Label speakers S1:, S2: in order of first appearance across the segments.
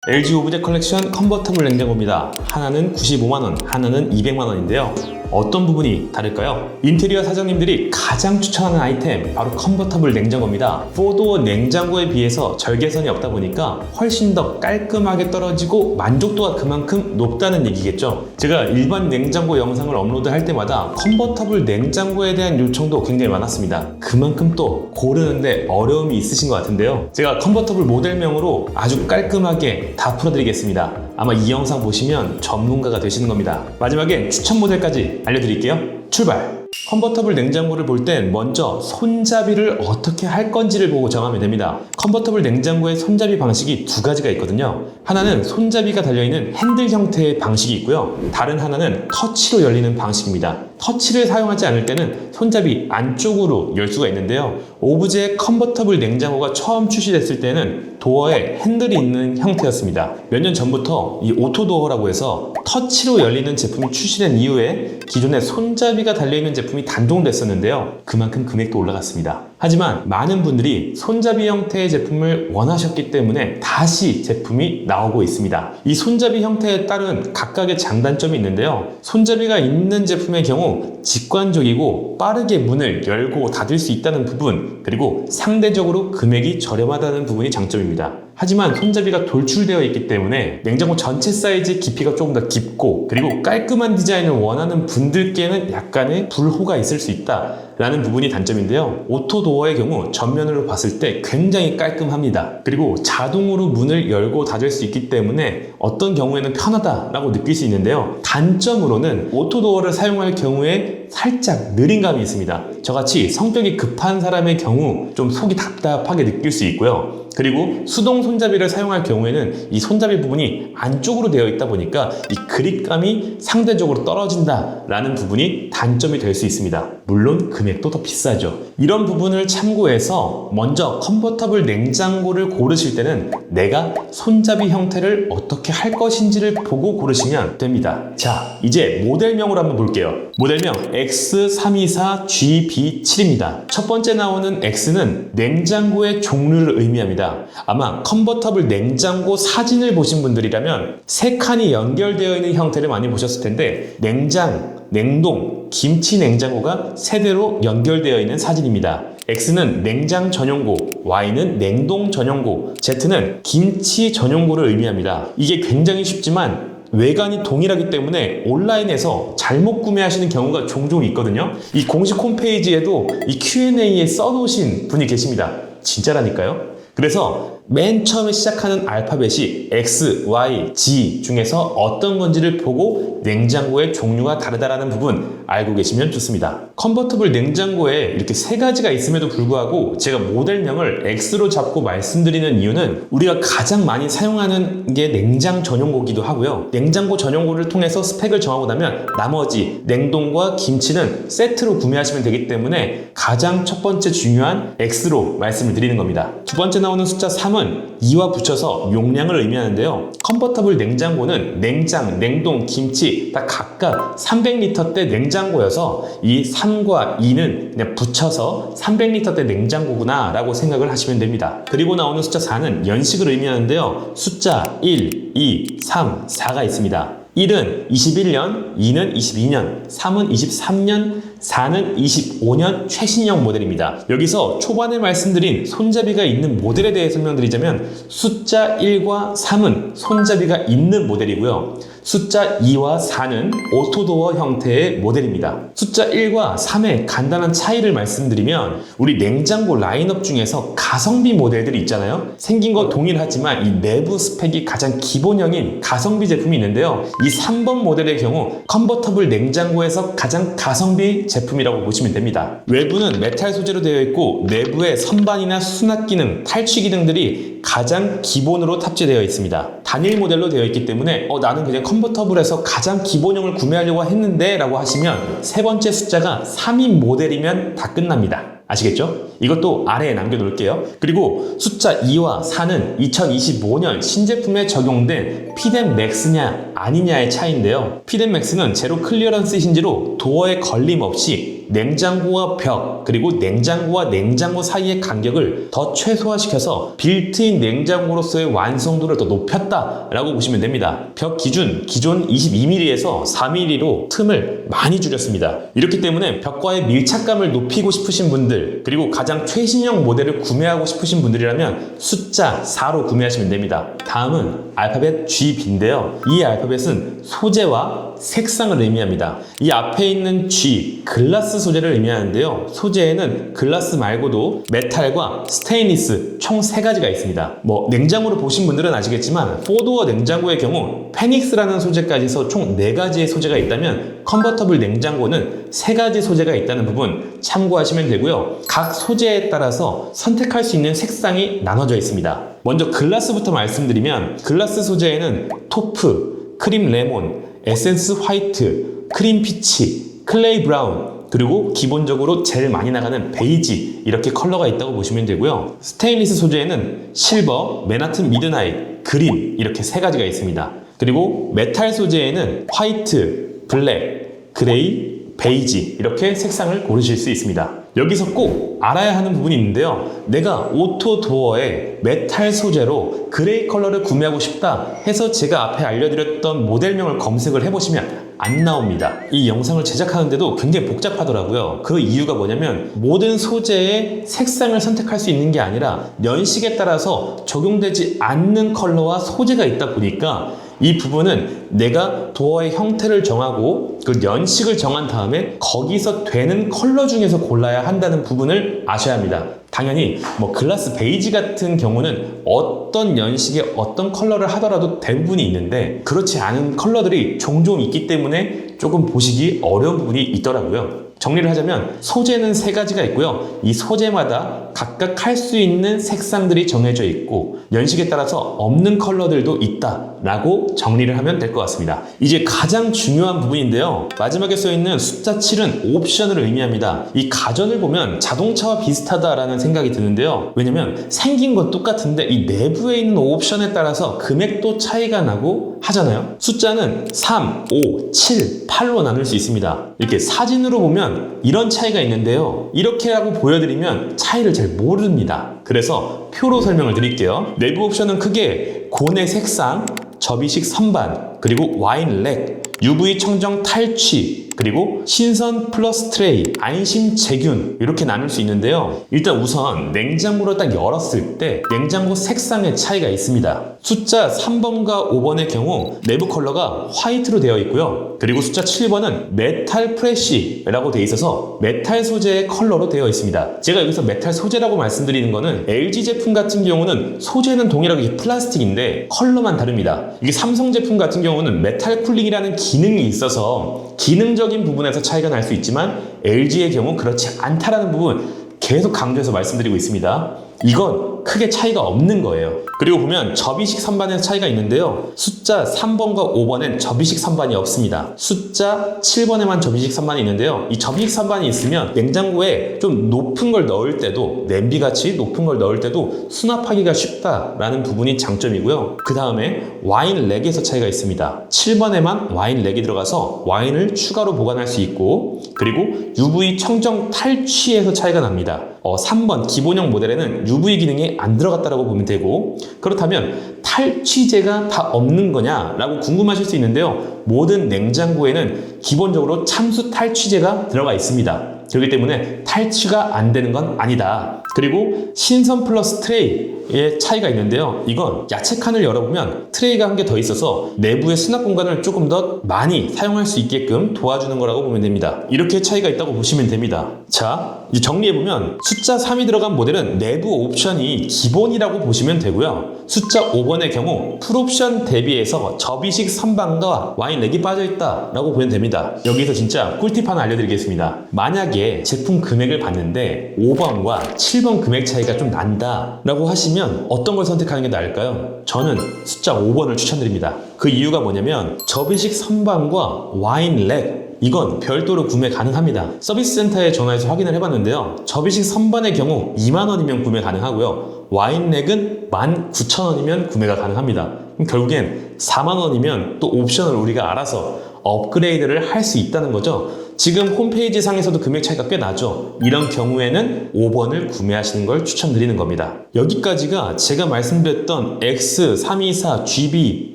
S1: LG 오브제 컬렉션 컨버터블 냉장고입니다. 하나는 95만원, 하나는 200만원인데요. 어떤 부분이 다를까요? 인테리어 사장님들이 가장 추천하는 아이템 바로 컨버터블 냉장고입니다. 4도어 냉장고에 비해서 절개선이 없다 보니까 훨씬 더 깔끔하게 떨어지고 만족도가 그만큼 높다는 얘기겠죠. 제가 일반 냉장고 영상을 업로드할 때마다 컨버터블 냉장고에 대한 요청도 굉장히 많았습니다. 그만큼 또 고르는데 어려움이 있으신 것 같은데요. 제가 컨버터블 모델명으로 아주 깔끔하게 다 풀어드리겠습니다. 아마 이 영상 보시면 전문가가 되시는 겁니다. 마지막엔 추천 모델까지 알려드릴게요. 출발! 컨버터블 냉장고를 볼 땐 먼저 손잡이를 어떻게 할 건지를 보고 정하면 됩니다. 컨버터블 냉장고의 손잡이 방식이 두 가지가 있거든요. 하나는 손잡이가 달려있는 핸들 형태의 방식이 있고요. 다른 하나는 터치로 열리는 방식입니다. 터치를 사용하지 않을 때는 손잡이 안쪽으로 열 수가 있는데요. 오브제 컨버터블 냉장고가 처음 출시됐을 때는 도어에 핸들이 있는 형태였습니다. 몇 년 전부터 이 오토도어라고 해서 터치로 열리는 제품이 출시된 이후에 기존에 손잡이가 달려있는 제품이 단종됐었는데요. 그만큼 금액도 올라갔습니다. 하지만 많은 분들이 손잡이 형태의 제품을 원하셨기 때문에 다시 제품이 나오고 있습니다. 이 손잡이 형태에 따른 각각의 장단점이 있는데요. 손잡이가 있는 제품의 경우 직관적이고 빠르게 문을 열고 닫을 수 있다는 부분, 그리고 상대적으로 금액이 저렴하다는 부분이 장점입니다. 하지만 손잡이가 돌출되어 있기 때문에 냉장고 전체 사이즈의 깊이가 조금 더 깊고, 그리고 깔끔한 디자인을 원하는 분들께는 약간의 불호가 있을 수 있다 라는 부분이 단점인데요. 오토도어의 경우 전면으로 봤을 때 굉장히 깔끔합니다. 그리고 자동으로 문을 열고 닫을 수 있기 때문에 어떤 경우에는 편하다라고 느낄 수 있는데요. 단점으로는 오토도어를 사용할 경우에 살짝 느린 감이 있습니다. 저같이 성격이 급한 사람의 경우 좀 속이 답답하게 느낄 수 있고요. 그리고 수동 손잡이를 사용할 경우에는 이 손잡이 부분이 안쪽으로 되어 있다 보니까 이 그립감이 상대적으로 떨어진다 라는 부분이 단점이 될 수 있습니다. 물론 금액도 더 비싸죠. 이런 부분을 참고해서 먼저 컨버터블 냉장고를 고르실 때는 내가 손잡이 형태를 어떻게 할 것인지를 보고 고르시면 됩니다. 자, 이제 모델명으로 한번 볼게요. 모델명 X324GB7입니다. 첫 번째 나오는 X는 냉장고의 종류를 의미합니다. 아마 컨버터블 냉장고 사진을 보신 분들이라면 세 칸이 연결되어 있는 형태를 많이 보셨을 텐데, 냉장, 냉동, 김치 냉장고가 세대로 연결되어 있는 사진입니다. X는 냉장 전용고, Y는 냉동 전용고, Z는 김치 전용고를 의미합니다. 이게 굉장히 쉽지만 외관이 동일하기 때문에 온라인에서 잘못 구매하시는 경우가 종종 있거든요. 이 공식 홈페이지에도 이 Q&A에 써놓으신 분이 계십니다. 진짜라니까요. 그래서 맨 처음에 시작하는 알파벳이 X, Y, Z 중에서 어떤 건지를 보고 냉장고의 종류가 다르다라는 부분 알고 계시면 좋습니다. 컨버터블 냉장고에 이렇게 세 가지가 있음에도 불구하고 제가 모델명을 X로 잡고 말씀드리는 이유는 우리가 가장 많이 사용하는 게 냉장 전용고기도 하고요. 냉장고 전용고를 통해서 스펙을 정하고 나면 나머지 냉동과 김치는 세트로 구매하시면 되기 때문에 가장 첫 번째 중요한 X로 말씀을 드리는 겁니다. 두 번째 나오는 숫자 3은 2와 붙여서 용량을 의미하는데요. 컨버터블 냉장고는 냉장, 냉동, 김치 다 각각 300리터대 냉장고여서 이 3과 2는 그냥 붙여서 300리터대 냉장고구나 라고 생각을 하시면 됩니다. 그리고 나오는 숫자 4는 연식을 의미하는데요. 숫자 1, 2, 3, 4가 있습니다. 1은 21년, 2는 22년, 3은 23년, 4는 25년 최신형 모델입니다. 여기서 초반에 말씀드린 손잡이가 있는 모델에 대해 설명드리자면 숫자 1과 3은 손잡이가 있는 모델이고요. 숫자 2와 4는 오토도어 형태의 모델입니다. 숫자 1과 3의 간단한 차이를 말씀드리면 우리 냉장고 라인업 중에서 가성비 모델들이 있잖아요. 생긴 건 동일하지만 이 내부 스펙이 가장 기본형인 가성비 제품이 있는데요. 이 3번 모델의 경우 컨버터블 냉장고에서 가장 가성비 제품이라고 보시면 됩니다. 외부는 메탈 소재로 되어 있고 내부에 선반이나 수납 기능, 탈취 기능들이 가장 기본으로 탑재되어 있습니다. 단일 모델로 되어 있기 때문에 나는 그냥 컨버터블에서 가장 기본형을 구매하려고 했는데 라고 하시면 세 번째 숫자가 3인 모델이면 다 끝납니다. 아시겠죠? 이것도 아래에 남겨놓을게요. 그리고 숫자 2와 4는 2025년 신제품에 적용된 피덴 맥스냐 아니냐의 차이인데요. 피덴 맥스는 제로 클리어런스 힌지로 도어에 걸림 없이 냉장고와 벽 그리고 냉장고와 냉장고 사이의 간격을 더 최소화시켜서 빌트인 냉장고로서의 완성도를 더 높였다라고 보시면 됩니다. 벽 기준 기존 22mm에서 4mm로 틈을 많이 줄였습니다. 이렇기 때문에 벽과의 밀착감을 높이고 싶으신 분들 그리고 가장 최신형 모델을 구매하고 싶으신 분들이라면 숫자 4로 구매하시면 됩니다. 다음은 알파벳 GB인데요. 이 알파벳은 소재와 색상을 의미합니다. 이 앞에 있는 G, 글라스 소재를 의미하는데요. 소재에는 글라스 말고도 메탈과 스테인리스 총 3가지가 있습니다. 냉장고를 보신 분들은 아시겠지만 포도어 냉장고의 경우 페닉스라는 소재까지 해서 총 4가지의 소재가 있다면 컨버터블 냉장고는 3가지 소재가 있다는 부분 참고하시면 되고요. 각 소재에 따라서 선택할 수 있는 색상이 나눠져 있습니다. 먼저 글라스부터 말씀드리면 글라스 소재에는 토프, 크림 레몬, 에센스 화이트, 크림 피치, 클레이 브라운 그리고 기본적으로 제일 많이 나가는 베이지 이렇게 컬러가 있다고 보시면 되고요. 스테인리스 소재에는 실버, 맨하튼 미드나잇, 그린 이렇게 3가지가 있습니다. 그리고 메탈 소재에는 화이트, 블랙, 그레이, 베이지 이렇게 색상을 고르실 수 있습니다. 여기서 꼭 알아야 하는 부분이 있는데요. 내가 오토 도어에 메탈 소재로 그레이 컬러를 구매하고 싶다 해서 제가 앞에 알려드렸던 모델명을 검색을 해보시면 안 나옵니다. 이 영상을 제작하는데도 굉장히 복잡하더라고요. 그 이유가 뭐냐면 모든 소재의 색상을 선택할 수 있는 게 아니라 연식에 따라서 적용되지 않는 컬러와 소재가 있다 보니까 이 부분은 내가 도어의 형태를 정하고 그 연식을 정한 다음에 거기서 되는 컬러 중에서 골라야 한다는 부분을 아셔야 합니다. 당연히 글라스 베이지 같은 경우는 어떤 연식의 어떤 컬러를 하더라도 대부분이 있는데 그렇지 않은 컬러들이 종종 있기 때문에 조금 보시기 어려운 부분이 있더라고요. 정리를 하자면 소재는 3가지가 있고요. 이 소재마다 각각 할 수 있는 색상들이 정해져 있고 연식에 따라서 없는 컬러들도 있다라고 정리를 하면 될 것 같습니다. 이제 가장 중요한 부분인데요. 마지막에 써있는 숫자 7은 옵션을 의미합니다. 이 가전을 보면 자동차와 비슷하다라는 생각이 드는데요. 왜냐면 생긴 건 똑같은데 이 내부에 있는 옵션에 따라서 금액도 차이가 나고 하잖아요. 숫자는 3, 5, 7, 8로 나눌 수 있습니다. 이렇게 사진으로 보면 이런 차이가 있는데요. 이렇게 하고 보여드리면 차이를 잘 모릅니다. 그래서 표로 설명을 드릴게요. 내부 옵션은 크게 고내 색상, 접이식 선반, 그리고 와인 렉, UV 청정 탈취, 그리고 신선 플러스 트레이, 안심 제균 이렇게 나눌 수 있는데요. 일단 우선 냉장고를 딱 열었을 때 냉장고 색상의 차이가 있습니다. 숫자 3번과 5번의 경우 내부 컬러가 화이트로 되어 있고요. 그리고 숫자 7번은 메탈 프레쉬라고 되어 있어서 메탈 소재의 컬러로 되어 있습니다. 제가 여기서 메탈 소재라고 말씀드리는 거는 LG 제품 같은 경우는 소재는 동일하게 플라스틱인데 컬러만 다릅니다. 이게 삼성 제품 같은 경우는 메탈 쿨링이라는 기능이 있어서 기능적인 부분에서 차이가 날 수 있지만 LG의 경우 그렇지 않다라는 부분 계속 강조해서 말씀드리고 있습니다. 이건 크게 차이가 없는 거예요. 그리고 보면 접이식 선반에서 차이가 있는데요. 숫자 3번과 5번엔 접이식 선반이 없습니다. 숫자 7번에만 접이식 선반이 있는데요. 이 접이식 선반이 있으면 냉장고에 좀 높은 걸 넣을 때도 냄비같이 높은 걸 넣을 때도 수납하기가 쉽다라는 부분이 장점이고요. 그 다음에 와인 렉에서 차이가 있습니다. 7번에만 와인 렉이 들어가서 와인을 추가로 보관할 수 있고 그리고 UV 청정 탈취에서 차이가 납니다. 3번 기본형 모델에는 UV 기능이 안 들어갔다라고 보면 되고 그렇다면 탈취제가 다 없는 거냐 라고 궁금하실 수 있는데요. 모든 냉장고에는 기본적으로 참수 탈취제가 들어가 있습니다. 그렇기 때문에 탈취가 안 되는 건 아니다. 그리고 신선 플러스 트레이의 차이가 있는데요. 이건 야채 칸을 열어보면 트레이가 한 개 더 있어서 내부의 수납 공간을 조금 더 많이 사용할 수 있게끔 도와주는 거라고 보면 됩니다. 이렇게 차이가 있다고 보시면 됩니다. 자, 이제 정리해보면 숫자 3이 들어간 모델은 내부 옵션이 기본이라고 보시면 되고요. 숫자 5번의 경우 풀옵션 대비해서 접이식 선반과 와인 렉이 빠져있다 라고 보면 됩니다. 여기서 진짜 꿀팁 하나 알려드리겠습니다. 만약에 제품 금액을 봤는데 5번과 7번 금액 차이가 좀 난다 라고 하시면 어떤 걸 선택하는 게 나을까요? 저는 숫자 5번을 추천드립니다. 그 이유가 뭐냐면 접이식 선반과 와인 렉 이건 별도로 구매 가능합니다. 서비스 센터에 전화해서 확인을 해봤는데요. 접이식 선반의 경우 2만원이면 구매 가능하고요. 와인렉은 19,000원이면 구매가 가능합니다. 그럼 결국엔 4만원이면 또 옵션을 우리가 알아서 업그레이드를 할 수 있다는 거죠. 지금 홈페이지 상에서도 금액 차이가 꽤 나죠. 이런 경우에는 5번을 구매하시는 걸 추천드리는 겁니다. 여기까지가 제가 말씀드렸던 X, 324, GB,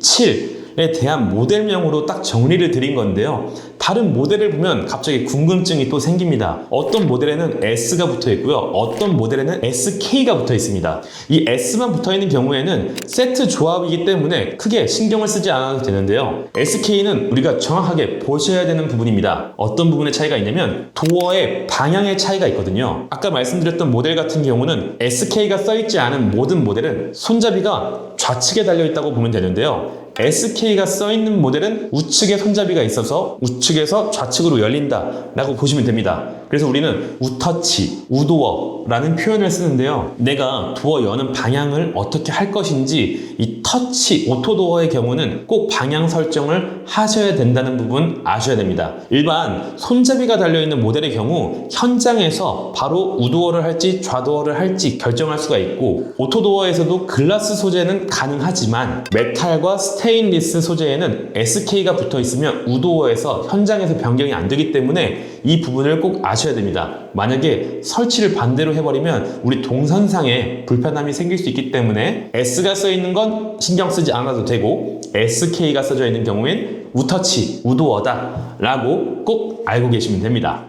S1: 7에 대한 모델명으로 딱 정리를 드린 건데요. 다른 모델을 보면 갑자기 궁금증이 또 생깁니다. 어떤 모델에는 S가 붙어 있고요. 어떤 모델에는 SK가 붙어 있습니다. 이 S만 붙어 있는 경우에는 세트 조합이기 때문에 크게 신경을 쓰지 않아도 되는데요. SK는 우리가 정확하게 보셔야 되는 부분입니다. 어떤 부분의 차이가 있냐면 도어의 방향의 차이가 있거든요. 아까 말씀드렸던 모델 같은 경우는 SK가 써있지 않은 모든 모델은 손잡이가 좌측에 달려있다고 보면 되는데요. SK가 써있는 모델은 우측에 손잡이가 있어서 우측에서 좌측으로 열린다 라고 보시면 됩니다. 그래서 우리는 우터치, 우도어라는 표현을 쓰는데요. 내가 도어 여는 방향을 어떻게 할 것인지 이 터치, 오토도어의 경우는 꼭 방향 설정을 하셔야 된다는 부분 아셔야 됩니다. 일반 손잡이가 달려있는 모델의 경우 현장에서 바로 우도어를 할지 좌도어를 할지 결정할 수가 있고, 오토도어에서도 글라스 소재는 가능하지만 메탈과 스테인리스 소재에는 SK가 붙어 있으면 우도어에서 현장에서 변경이 안 되기 때문에 이 부분을 꼭 아셔야 됩니다. 만약에 설치를 반대로 해버리면 우리 동선상에 불편함이 생길 수 있기 때문에 S가 써있는 건 신경 쓰지 않아도 되고 SK가 써져 있는 경우엔 우터치, 우도어다 라고 꼭 알고 계시면 됩니다.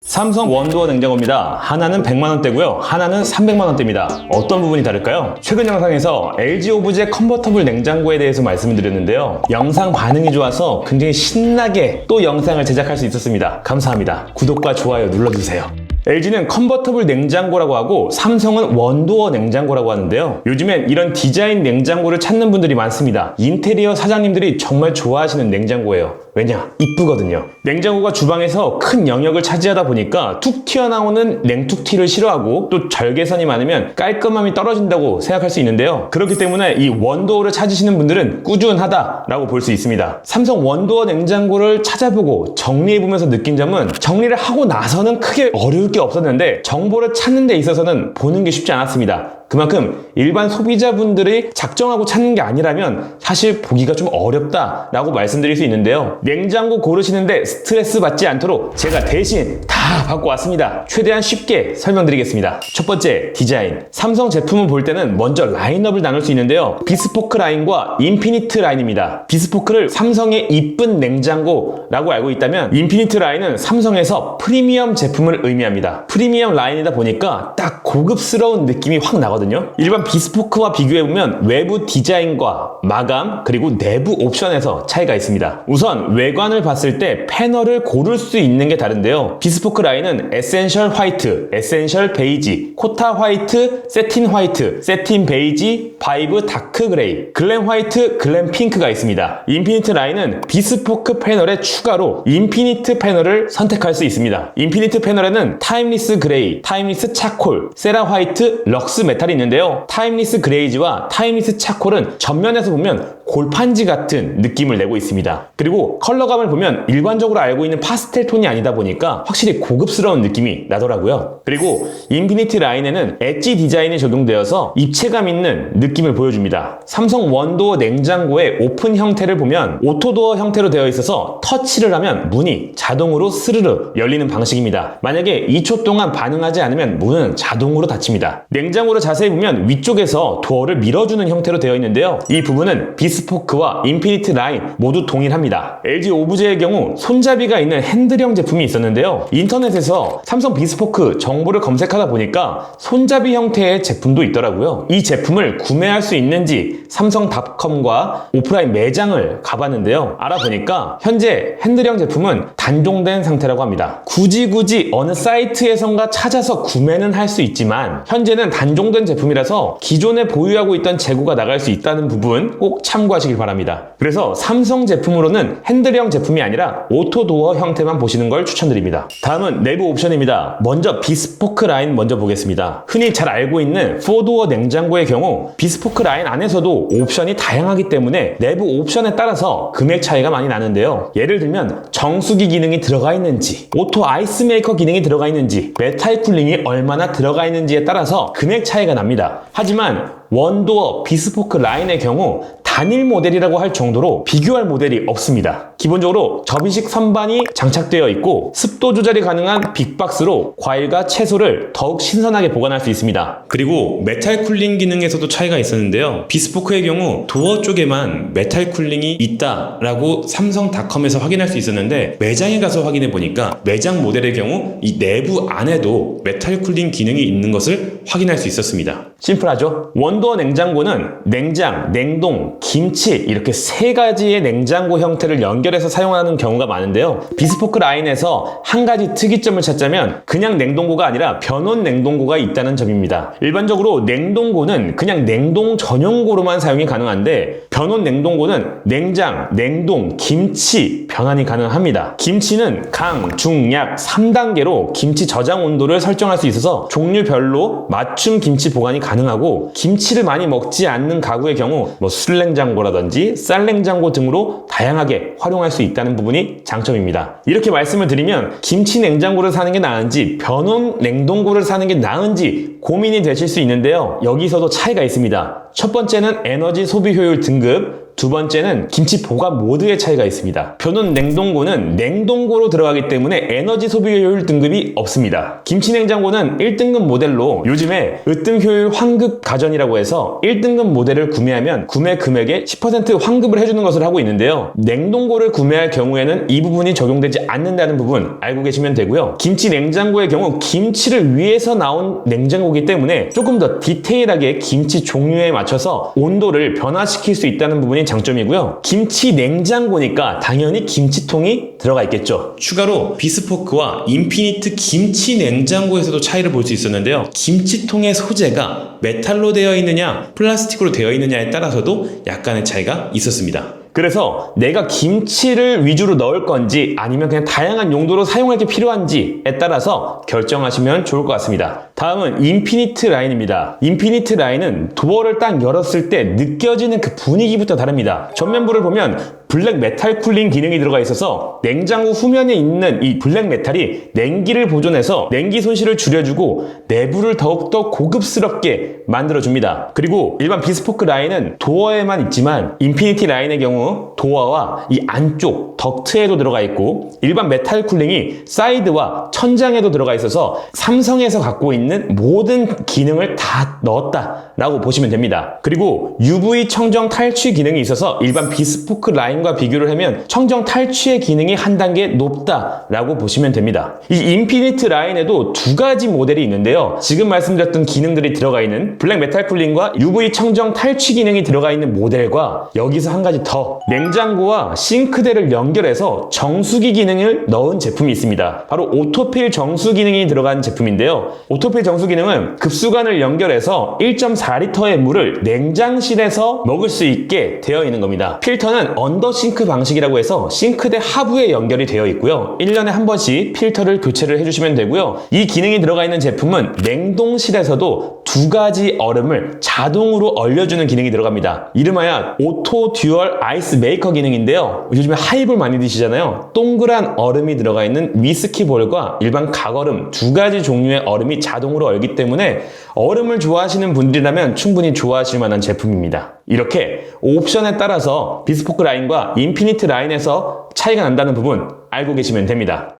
S1: 삼성 원도어 냉장고입니다. 하나는 100만원대고요. 하나는 300만원대입니다. 어떤 부분이 다를까요? 최근 영상에서 LG 오브제 컨버터블 냉장고에 대해서 말씀을 드렸는데요. 영상 반응이 좋아서 굉장히 신나게 또 영상을 제작할 수 있었습니다. 감사합니다. 구독과 좋아요 눌러주세요. LG는 컨버터블 냉장고라고 하고 삼성은 원도어 냉장고라고 하는데요. 요즘엔 이런 디자인 냉장고를 찾는 분들이 많습니다. 인테리어 사장님들이 정말 좋아하시는 냉장고예요. 왜냐? 이쁘거든요. 냉장고가 주방에서 큰 영역을 차지하다 보니까 툭 튀어나오는 냉툭튀를 싫어하고 또 절개선이 많으면 깔끔함이 떨어진다고 생각할 수 있는데요. 그렇기 때문에 이 원도어를 찾으시는 분들은 꾸준하다라고 볼 수 있습니다. 삼성 원도어 냉장고를 찾아보고 정리해보면서 느낀 점은 정리를 하고 나서는 크게 어려울 게 없었는데 정보를 찾는 데 있어서는 보는 게 쉽지 않았습니다. 그만큼 일반 소비자분들이 작정하고 찾는 게 아니라면 사실 보기가 좀 어렵다라고 말씀드릴 수 있는데요. 냉장고 고르시는데 스트레스 받지 않도록 제가 대신 다 받고 왔습니다. 최대한 쉽게 설명드리겠습니다. 첫 번째, 디자인. 삼성 제품을 볼 때는 먼저 라인업을 나눌 수 있는데요. 비스포크 라인과 인피니트 라인입니다. 비스포크를 삼성의 이쁜 냉장고라고 알고 있다면 인피니트 라인은 삼성에서 프리미엄 제품을 의미합니다. 프리미엄 라인이다 보니까 딱 고급스러운 느낌이 확 나거든요. 일반 비스포크와 비교해보면 외부 디자인과 마감 그리고 내부 옵션에서 차이가 있습니다. 우선 외관을 봤을 때 패널을 고를 수 있는 게 다른데요. 비스포크 라인은 에센셜 화이트, 에센셜 베이지, 코타 화이트, 세틴 화이트, 세틴 베이지, 바이브 다크 그레이, 글램 화이트, 글램 핑크가 있습니다. 인피니트 라인은 비스포크 패널에 추가로 인피니트 패널을 선택할 수 있습니다. 인피니트 패널에는 타임리스 그레이, 타임리스 차콜, 세라 화이트, 럭스 메탈이 있는데요. 타임리스 그레이지와 타임리스 차콜은 전면에서 보면 골판지 같은 느낌을 내고 있습니다. 그리고 컬러감을 보면 일반적으로 알고 있는 파스텔 톤이 아니다 보니까 확실히 고급스러운 느낌이 나더라고요. 그리고 인피니티 라인에는 엣지 디자인이 적용되어서 입체감 있는 느낌을 보여줍니다. 삼성 원도어 냉장고의 오픈 형태를 보면 오토도어 형태로 되어 있어서 터치를 하면 문이 자동으로 스르르 열리는 방식입니다. 만약에 2초 동안 반응하지 않으면 문은 자동으로 닫힙니다. 냉장고를 자세히 보면 위쪽에서 도어를 밀어주는 형태로 되어 있는데요. 이 부분은 비스포크와 인피니트 라인 모두 동일합니다. LG 오브제의 경우 손잡이가 있는 핸들형 제품이 있었는데요. 인터넷에서 삼성 비스포크 정보를 검색하다 보니까 손잡이 형태의 제품도 있더라고요. 이 제품을 구매할 수 있는지 삼성닷컴과 오프라인 매장을 가봤는데요. 알아보니까 현재 핸들형 제품은 단종된 상태라고 합니다. 굳이 어느 사이트에선가 찾아서 구매는 할 수 있지만 현재는 단종된 제품이라서 기존에 보유하고 있던 재고가 나갈 수 있다는 부분 꼭 참고하시길 바랍니다. 그래서 삼성 제품으로는 핸들형 제품이 아니라 오토도어 형태만 보시는 걸 추천드립니다. 다음은 내부 옵션입니다. 먼저 비스포크 라인 먼저 보겠습니다. 흔히 잘 알고 있는 4도어 냉장고의 경우 비스포크 라인 안에서도 옵션이 다양하기 때문에 내부 옵션에 따라서 금액 차이가 많이 나는데요. 예를 들면 정수기 기능이 들어가 있는지, 오토 아이스 메이커 기능이 들어가 있는지, 메탈 쿨링이 얼마나 들어가 있는지에 따라서 금액 차이가 납니다. 하지만 원도어 비스포크 라인의 경우 단일 모델이라고 할 정도로 비교할 모델이 없습니다. 기본적으로 접이식 선반이 장착되어 있고 습도 조절이 가능한 빅박스로 과일과 채소를 더욱 신선하게 보관할 수 있습니다. 그리고 메탈 쿨링 기능에서도 차이가 있었는데요. 비스포크의 경우 도어 쪽에만 메탈 쿨링이 있다라고 삼성닷컴에서 확인할 수 있었는데 매장에 가서 확인해 보니까 매장 모델의 경우 이 내부 안에도 메탈 쿨링 기능이 있는 것을 확인할 수 있었습니다. 심플하죠? 원도어 냉장고는 냉장, 냉동, 김치 이렇게 세 가지의 냉장고 형태를 연결해서 사용하는 경우가 많은데요. 비스포크 라인에서 한 가지 특이점을 찾자면 그냥 냉동고가 아니라 변온 냉동고가 있다는 점입니다. 일반적으로 냉동고는 그냥 냉동 전용고로만 사용이 가능한데 변온 냉동고는 냉장, 냉동, 김치 변환이 가능합니다. 김치는 강, 중, 약 3단계로 김치 저장 온도를 설정할 수 있어서 종류별로 맞춤 김치 보관이 가능하고 김치를 많이 먹지 않는 가구의 경우 술냉장고라든지 쌀냉장고 등으로 다양하게 활용할 수 있다는 부분이 장점입니다. 이렇게 말씀을 드리면 김치 냉장고를 사는 게 나은지 변온 냉동고를 사는 게 나은지 고민이 되실 수 있는데요. 여기서도 차이가 있습니다. 첫 번째는 에너지 소비 효율 등급, 두 번째는 김치 보관 모드의 차이가 있습니다. 변온 냉동고는 냉동고로 들어가기 때문에 에너지 소비 효율 등급이 없습니다. 김치 냉장고는 1등급 모델로 요즘에 으뜸 효율 환급 가전이라고 해서 1등급 모델을 구매하면 구매 금액의 10% 환급을 해주는 것을 하고 있는데요. 냉동고를 구매할 경우에는 이 부분이 적용되지 않는다는 부분 알고 계시면 되고요. 김치 냉장고의 경우 김치를 위해서 나온 냉장고이기 때문에 조금 더 디테일하게 김치 종류에 맞춰서 온도를 변화시킬 수 있다는 부분이 장점이고요. 김치 냉장고니까 당연히 김치통이 들어가 있겠죠. 추가로 비스포크와 인피니트 김치 냉장고에서도 차이를 볼 수 있었는데요. 김치통의 소재가 메탈로 되어 있느냐 플라스틱으로 되어 있느냐에 따라서도 약간의 차이가 있었습니다. 그래서 내가 김치를 위주로 넣을 건지 아니면 그냥 다양한 용도로 사용할 게 필요한지에 따라서 결정하시면 좋을 것 같습니다. 다음은 인피니트 라인입니다. 인피니트 라인은 도어를 딱 열었을 때 느껴지는 그 분위기부터 다릅니다. 전면부를 보면 블랙 메탈 쿨링 기능이 들어가 있어서 냉장고 후면에 있는 이 블랙 메탈이 냉기를 보존해서 냉기 손실을 줄여주고 내부를 더욱더 고급스럽게 만들어줍니다. 그리고 일반 비스포크 라인은 도어에만 있지만 인피니티 라인의 경우 도어와 이 안쪽 덕트에도 들어가 있고 일반 메탈 쿨링이 사이드와 천장에도 들어가 있어서 삼성에서 갖고 있는 모든 기능을 다 넣었다라고 보시면 됩니다. 그리고 UV 청정 탈취 기능이 있어서 일반 비스포크 라인과 비교를 하면 청정 탈취의 기능이 한 단계 높다라고 보시면 됩니다. 이 인피니트 라인에도 두 가지 모델이 있는데요. 지금 말씀드렸던 기능들이 들어가 있는 블랙 메탈 쿨링과 UV 청정 탈취 기능이 들어가 있는 모델과 여기서 한 가지 더 냉장고와 싱크대를 연결해서 정수기 기능을 넣은 제품이 있습니다. 바로 오토필 정수 기능이 들어간 제품인데요. 오토필 정수 기능은 급수관을 연결해서 1.4리터의 물을 냉장실에서 먹을 수 있게 되어 있는 겁니다. 필터는 언더싱크 방식이라고 해서 싱크대 하부에 연결이 되어 있고요. 1년에 한 번씩 필터를 교체를 해주시면 되고요. 이 기능이 들어가 있는 제품은 냉동실에서도 두 가지 얼음을 자동으로 얼려주는 기능이 들어갑니다. 이름하여 오토 듀얼 아이스 메이커 기능인데요. 요즘에 하이볼 많이 드시잖아요. 동그란 얼음이 들어가 있는 위스키볼과 일반 각얼음 두 가지 종류의 얼음이 자동으로 얼기 때문에 얼음을 좋아하시는 분들이라면 충분히 좋아하실 만한 제품입니다. 이렇게 옵션에 따라서 비스포크 라인과 인피니트 라인에서 차이가 난다는 부분 알고 계시면 됩니다.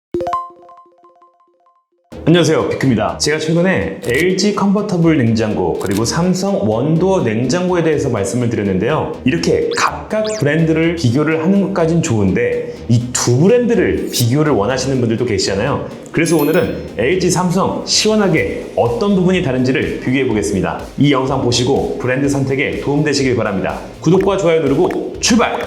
S1: 안녕하세요, 비크입니다. 제가 최근에 LG 컨버터블 냉장고 그리고 삼성 원도어 냉장고에 대해서 말씀을 드렸는데요. 이렇게 각각 브랜드를 비교를 하는 것까진 좋은데 이 두 브랜드를 비교를 원하시는 분들도 계시잖아요. 그래서 오늘은 LG, 삼성 시원하게 어떤 부분이 다른지를 비교해 보겠습니다. 이 영상 보시고 브랜드 선택에 도움되시길 바랍니다. 구독과 좋아요 누르고 출발!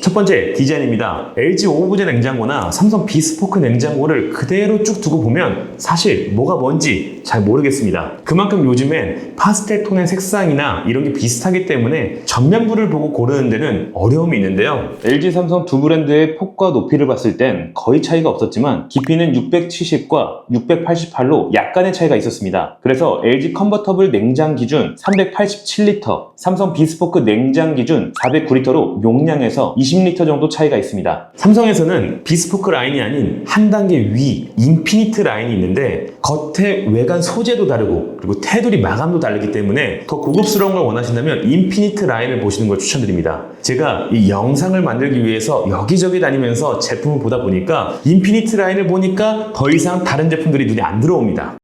S1: 첫 번째 디자인입니다. LG 오브제 냉장고나 삼성 비스포크 냉장고를 그대로 쭉 두고 보면 사실 뭐가 뭔지 잘 모르겠습니다. 그만큼 요즘엔 파스텔 톤의 색상이나 이런 게 비슷하기 때문에 전면부를 보고 고르는 데는 어려움이 있는데요. LG, 삼성 두 브랜드의 폭과 높이를 봤을 땐 거의 차이가 없었지만 깊이는 670과 688로 약간의 차이가 있었습니다. 그래서 LG 컨버터블 냉장 기준 387리터, 삼성 비스포크 냉장 기준 409리터로 용량에서 20 20리터 정도 차이가 있습니다. 삼성에서는 비스포크 라인이 아닌 한 단계 위 인피니트 라인이 있는데 겉에 외관 소재도 다르고 그리고 테두리 마감도 다르기 때문에 더 고급스러운 걸 원하신다면 인피니트 라인을 보시는 걸 추천드립니다. 제가 이 영상을 만들기 위해서 여기저기 다니면서 제품을 보다 보니까 인피니트 라인을 보니까 더 이상 다른 제품들이 눈에 안 들어옵니다.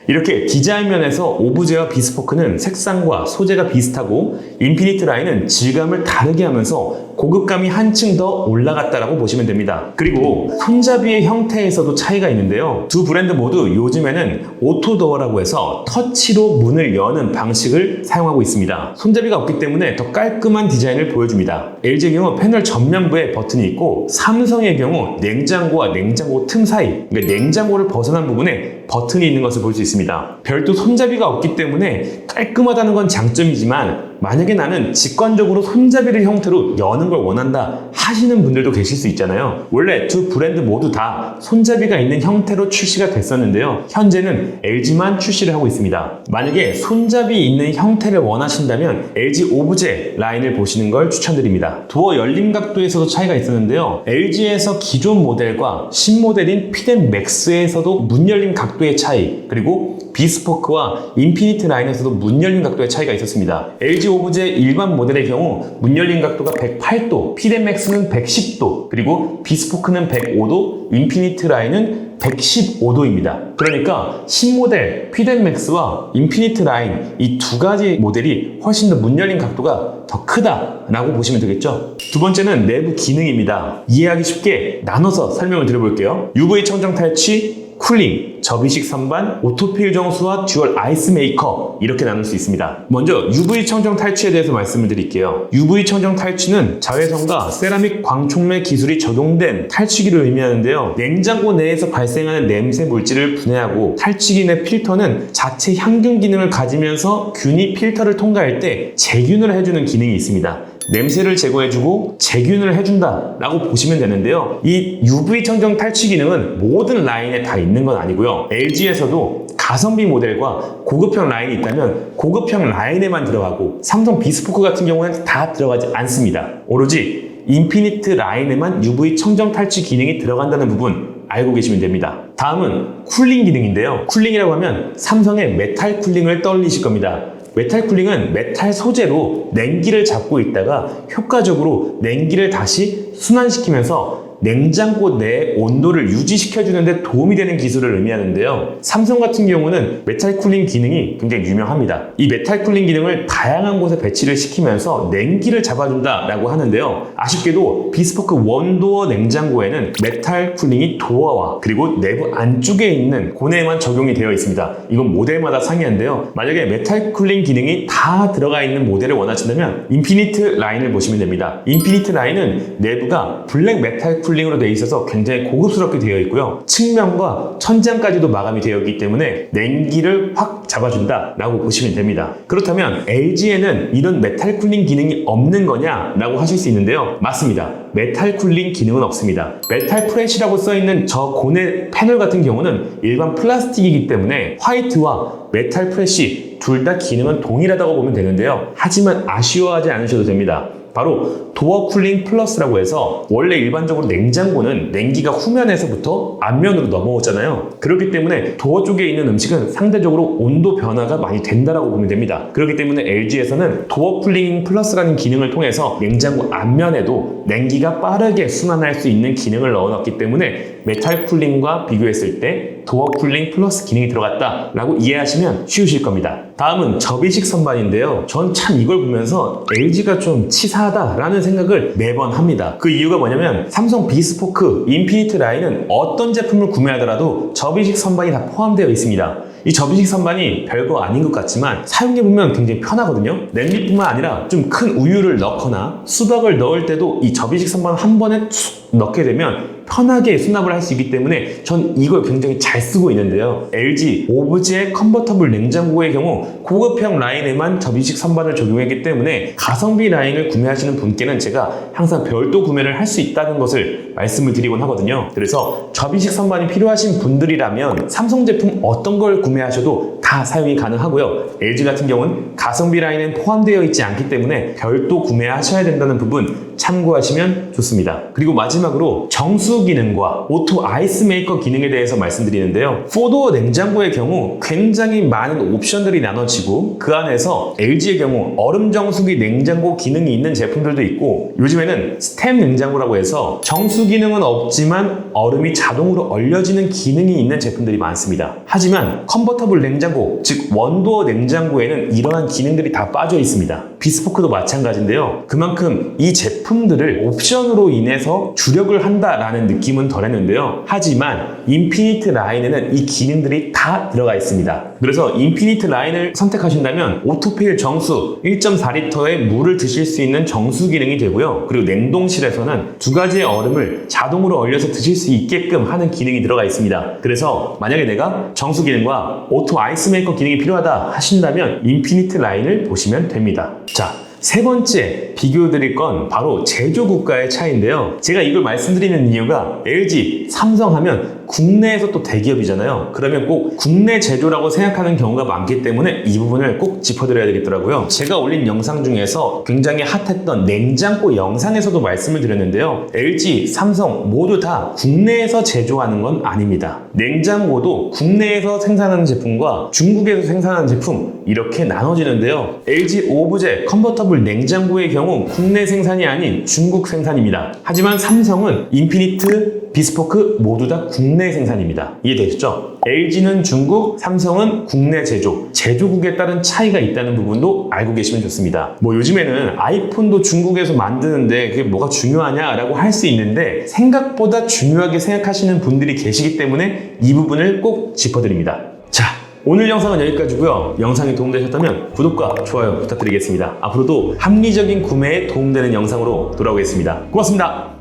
S1: 이렇게 디자인 면에서 오브제와 비스포크는 색상과 소재가 비슷하고 인피니트 라인은 질감을 다르게 하면서 고급감이 한층 더 올라갔다라고 보시면 됩니다. 그리고 손잡이의 형태에서도 차이가 있는데요. 두 브랜드 모두 요즘에는 오토도어라고 해서 터치로 문을 여는 방식을 사용하고 있습니다. 손잡이가 없기 때문에 더 깔끔한 디자인을 보여줍니다. LG의 경우 패널 전면부에 버튼이 있고 삼성의 경우 냉장고와 냉장고 틈 사이, 그러니까 냉장고를 벗어난 부분에 버튼이 있는 것을 볼 수 있습니다. 별도 손잡이가 없기 때문에 깔끔하다는 건 장점이지만 만약에 나는 직관적으로 손잡이를 형태로 여는 걸 원한다 하시는 분들도 계실 수 있잖아요. 원래 두 브랜드 모두 다 손잡이가 있는 형태로 출시가 됐었는데요. 현재는 LG만 출시를 하고 있습니다. 만약에 손잡이 있는 형태를 원하신다면 LG 오브제 라인을 보시는 걸 추천드립니다. 도어 열림 각도에서도 차이가 있었는데요. LG에서 기존 모델과 신모델인 피덴맥스에서도 문 열림 각도의 차이, 그리고 비스포크와 인피니트 라인에서도 문 열림 각도의 차이가 있었습니다. LG 오브제 일반 모델의 경우 문 열림 각도가 108도, 피덴맥스는 110도, 그리고 비스포크는 105도, 인피니트 라인은 115도입니다. 그러니까 신모델 피덴맥스와 인피니트 라인 이 두 가지 모델이 훨씬 더 문 열림 각도가 더 크다라고 보시면 되겠죠. 두 번째는 내부 기능입니다. 이해하기 쉽게 나눠서 설명을 드려볼게요. UV 청정 탈취, 쿨링, 접이식 선반, 오토필 정수와 듀얼 아이스 메이커 이렇게 나눌 수 있습니다. 먼저 UV 청정 탈취에 대해서 말씀을 드릴게요. UV 청정 탈취는 자외선과 세라믹 광촉매 기술이 적용된 탈취기를 의미하는데요. 냉장고 내에서 발생하는 냄새 물질을 분해하고 탈취기 내 필터는 자체 향균 기능을 가지면서 균이 필터를 통과할 때 제균을 해주는 기능이 있습니다. 냄새를 제거해주고 제균을 해준다 라고 보시면 되는데요. 이 UV 청정 탈취 기능은 모든 라인에 다 있는 건 아니고요. LG에서도 가성비 모델과 고급형 라인이 있다면 고급형 라인에만 들어가고 삼성 비스포크 같은 경우는 다 들어가지 않습니다. 오로지 인피니트 라인에만 UV 청정 탈취 기능이 들어간다는 부분 알고 계시면 됩니다. 다음은 쿨링 기능인데요. 쿨링이라고 하면 삼성의 메탈 쿨링을 떠올리실 겁니다. 메탈 쿨링은 메탈 소재로 냉기를 잡고 있다가 효과적으로 냉기를 다시 순환시키면서 냉장고 내 온도를 유지시켜주는 데 도움이 되는 기술을 의미하는데요. 삼성 같은 경우는 메탈 쿨링 기능이 굉장히 유명합니다. 이 메탈 쿨링 기능을 다양한 곳에 배치를 시키면서 냉기를 잡아준다라고 하는데요. 아쉽게도 비스포크 원도어 냉장고에는 메탈 쿨링이 도어와 그리고 내부 안쪽에 있는 고내에만 적용이 되어 있습니다. 이건 모델마다 상이한데요. 만약에 메탈 쿨링 기능이 다 들어가 있는 모델을 원하신다면 인피니트 라인을 보시면 됩니다. 인피니트 라인은 내부가 블랙 메탈 쿨링으로 되어 있어서 굉장히 고급스럽게 되어 있고요. 측면과 천장까지도 마감이 되어 있기 때문에 냉기를 확 잡아준다 라고 보시면 됩니다. 그렇다면 LG에는 이런 메탈 쿨링 기능이 없는 거냐 라고 하실 수 있는데요. 맞습니다. 메탈 쿨링 기능은 없습니다. 메탈 프레시라고 써있는 저 고내 패널 같은 경우는 일반 플라스틱이기 때문에 화이트와 메탈 프레시 둘 다 기능은 동일하다고 보면 되는데요. 하지만 아쉬워하지 않으셔도 됩니다. 바로 도어 쿨링 플러스라고 해서 원래 일반적으로 냉장고는 냉기가 후면에서부터 앞면으로 넘어오잖아요. 그렇기 때문에 도어 쪽에 있는 음식은 상대적으로 온도 변화가 많이 된다라고 보면 됩니다. 그렇기 때문에 LG에서는 도어 쿨링 플러스라는 기능을 통해서 냉장고 앞면에도 냉기가 빠르게 순환할 수 있는 기능을 넣어놨기 때문에 메탈 쿨링과 비교했을 때 도어 쿨링 플러스 기능이 들어갔다라고 이해하시면 쉬우실 겁니다. 다음은 접이식 선반인데요. 전 참 이걸 보면서 LG가 좀 치사하다라는 생각을 매번 합니다. 그 이유가 뭐냐면 삼성 비스포크, 인피니트 라인은 어떤 제품을 구매하더라도 접이식 선반이 다 포함되어 있습니다. 이 접이식 선반이 별거 아닌 것 같지만 사용해보면 굉장히 편하거든요. 냄비뿐만 아니라 좀 큰 우유를 넣거나 수박을 넣을 때도 이 접이식 선반 한 번에 툭 넣게 되면 편하게 수납을 할 수 있기 때문에 전 이걸 굉장히 잘 쓰고 있는데요. LG 오브제 컨버터블 냉장고의 경우 고급형 라인에만 접이식 선반을 적용했기 때문에 가성비 라인을 구매하시는 분께는 제가 항상 별도 구매를 할 수 있다는 것을 말씀을 드리곤 하거든요. 그래서 접이식 선반이 필요하신 분들이라면 삼성 제품 어떤 걸 구매하셔도 다 사용이 가능하고요. LG 같은 경우는 가성비 라인은 포함되어 있지 않기 때문에 별도 구매하셔야 된다는 부분 참고하시면 좋습니다. 그리고 마지막으로 정수 기능과 오토 아이스 메이커 기능에 대해서 말씀드리는데요. 4도어 냉장고의 경우 굉장히 많은 옵션들이 나눠지고 그 안에서 LG의 경우 얼음 정수기 냉장고 기능이 있는 제품들도 있고 요즘에는 스템 냉장고라고 해서 정수 기능은 없지만 얼음이 자동으로 얼려지는 기능이 있는 제품들이 많습니다. 하지만 컨버터블 냉장고, 즉 원도어 냉장고에는 이러한 기능들이 다 빠져 있습니다. 비스포크도 마찬가지인데요. 그만큼 이 제품들을 옵션으로 인해서 주력을 한다라는 느낌은 덜했는데요. 하지만 인피니트 라인에는 이 기능들이 다 들어가 있습니다. 그래서 인피니트 라인을 선택하신다면 오토필 정수 1.4리터의 물을 드실 수 있는 정수 기능이 되고요. 그리고 냉동실에서는 두 가지의 얼음을 자동으로 얼려서 드실 수 있게끔 하는 기능이 들어가 있습니다. 그래서 만약에 내가 정수 기능과 오토 아이스 메이커 기능이 필요하다 하신다면 인피니트 라인을 보시면 됩니다. 자, 세 번째 비교해 드릴 건 바로 제조국가의 차이인데요. 제가 이걸 말씀드리는 이유가 LG, 삼성 하면 국내에서 또 대기업이잖아요. 그러면 꼭 국내 제조라고 생각하는 경우가 많기 때문에 이 부분을 꼭 짚어드려야 되겠더라고요. 제가 올린 영상 중에서 굉장히 핫했던 냉장고 영상에서도 말씀을 드렸는데요. LG, 삼성 모두 다 국내에서 제조하는 건 아닙니다. 냉장고도 국내에서 생산하는 제품과 중국에서 생산하는 제품 이렇게 나눠지는데요. LG 오브제 컨버터블 냉장고의 경우 국내 생산이 아닌 중국 생산입니다. 하지만 삼성은 인피니트, 비스포크 모두 다 국내 생산입니다. 이해되시죠? LG는 중국, 삼성은 국내 제조, 제조국에 따른 차이가 있다는 부분도 알고 계시면 좋습니다. 뭐 요즘에는 아이폰도 중국에서 만드는데 그게 뭐가 중요하냐라고 할 수 있는데 생각보다 중요하게 생각하시는 분들이 계시기 때문에 이 부분을 꼭 짚어드립니다. 자, 오늘 영상은 여기까지고요. 영상이 도움되셨다면 구독과 좋아요 부탁드리겠습니다. 앞으로도 합리적인 구매에 도움되는 영상으로 돌아오겠습니다. 고맙습니다.